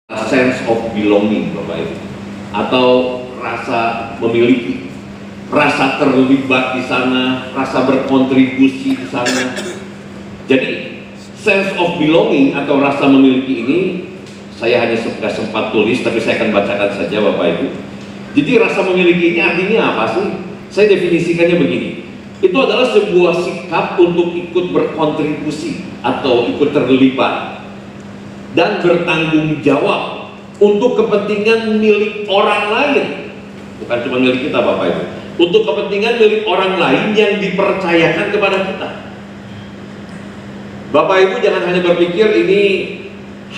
sense of belonging, Bapak Ibu, atau rasa memiliki, rasa terlibat di sana, rasa berkontribusi di sana. Jadi sense of belonging atau rasa memiliki ini saya hanya sempat tulis, tapi saya akan bacakan saja Bapak Ibu. Jadi rasa memiliki ini artinya apa sih? Saya definisikannya begini. Itu adalah sebuah sikap untuk ikut berkontribusi atau ikut terlibat dan bertanggung jawab untuk kepentingan milik orang lain, bukan cuma milik kita Bapak Ibu, untuk kepentingan milik orang lain yang dipercayakan kepada kita. Bapak Ibu jangan hanya berpikir ini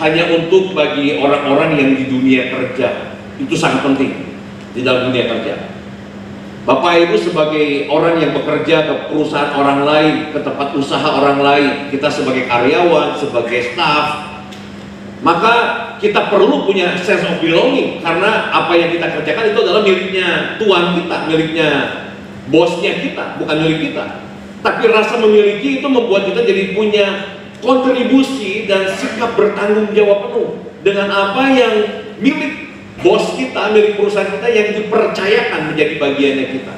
hanya untuk bagi orang-orang yang di dunia kerja, itu sangat penting di dalam dunia kerja. Bapak Ibu sebagai orang yang bekerja ke perusahaan orang lain, ke tempat usaha orang lain, kita sebagai karyawan, sebagai staff, maka kita perlu punya sense of belonging, karena apa yang kita kerjakan itu adalah miliknya Tuhan kita, miliknya bosnya kita, bukan milik kita. Tapi rasa memiliki itu membuat kita jadi punya kontribusi dan sikap bertanggung jawab penuh dengan apa yang milik bos kita, milik perusahaan kita yang dipercayakan menjadi bagiannya kita.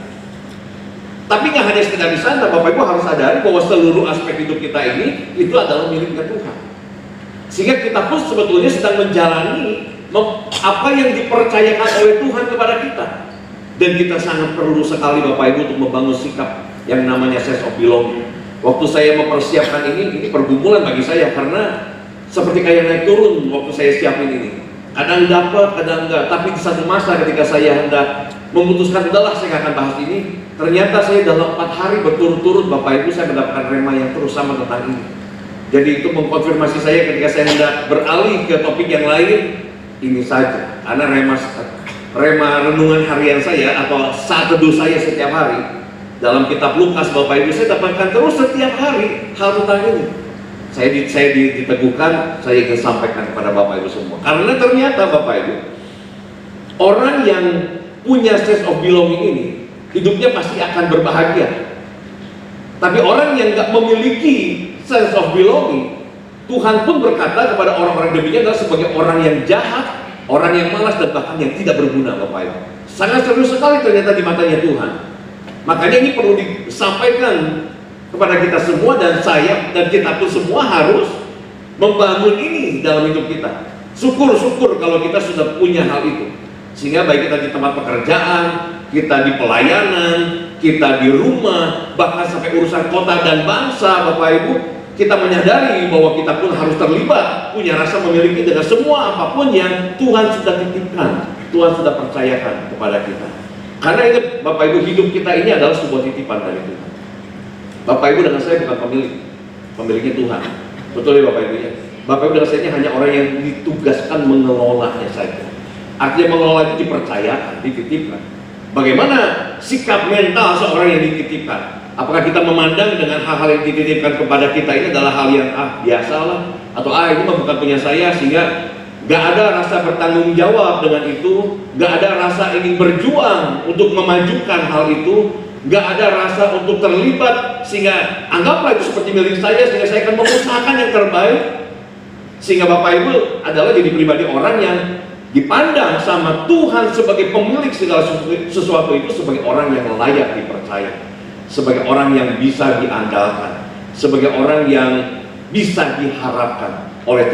Tapi nggak hanya sekedar di sana, Bapak Ibu harus sadari bahwa seluruh aspek hidup kita ini itu adalah miliknya Tuhan. Sehingga kita pun sebetulnya sedang menjalani apa yang dipercayakan oleh Tuhan kepada kita. Dan kita sangat perlu sekali Bapak Ibu untuk membangun sikap yang namanya sense of belonging. Waktu saya mempersiapkan ini pergumulan bagi saya, karena seperti kayak naik turun waktu saya siapin ini. Kadang dapat, kadang enggak. Tapi di satu masa ketika saya hendak memutuskan, udahlah saya nggak akan bahas ini, ternyata saya dalam 4 hari berturut-turut Bapak Ibu saya mendapatkan rema yang terus sama tentang ini. Jadi itu mengkonfirmasi saya ketika saya hendak beralih ke topik yang lain, ini saja. Karena rema renungan harian saya atau saat teduh saya setiap hari dalam kitab Lukas Bapak Ibu, saya dapatkan terus setiap hari hal tentang ini. Saya diteguhkan, saya ingin sampaikan kepada Bapak Ibu semua. Karena ternyata Bapak Ibu, orang yang punya sense of belonging ini, hidupnya pasti akan berbahagia. Tapi orang yang nggak memiliki sense of belonging, Tuhan pun berkata kepada orang-orang demikian adalah sebagai orang yang jahat, orang yang malas, dan bahkan yang tidak berguna Bapak Ibu. Sangat serius sekali ternyata di matanya Tuhan. Makanya ini perlu disampaikan kepada kita semua, dan saya dan kita pun semua harus membangun ini dalam hidup kita. Syukur-syukur kalau kita sudah punya hal itu, sehingga baik kita di tempat pekerjaan, kita di pelayanan, kita di rumah, bahkan sampai urusan kota dan bangsa Bapak Ibu, kita menyadari bahwa kita pun harus terlibat, punya rasa memiliki dengan semua apapun yang Tuhan sudah titipkan, Tuhan sudah percayakan kepada kita. Karena ini Bapak Ibu, hidup kita ini adalah sebuah titipan dari Tuhan. Bapak Ibu dengan saya bukan pemiliknya Tuhan. Betul ya Bapak Ibu ya? Bapak Ibu dengan saya ini hanya orang yang ditugaskan mengelolanya saja. Artinya mengelola itu dipercayakan, dititipkan. Bagaimana sikap mental seorang yang dititipkan? Apakah kita memandang dengan hal-hal yang dititipkan kepada kita ini adalah hal yang biasalah, atau ini mah bukan punya saya, sehingga gak ada rasa bertanggung jawab dengan itu, gak ada rasa ingin berjuang untuk memajukan hal itu, gak ada rasa untuk terlibat, sehingga anggaplah itu seperti milik saya, sehingga saya akan mengusahakan yang terbaik. Sehingga Bapak Ibu adalah jadi pribadi orang yang dipandang sama Tuhan sebagai pemilik segala sesuatu itu, sebagai orang yang layak dipercaya, sebagai orang yang bisa diandalkan, sebagai orang yang bisa diharapkan oleh Tuhan.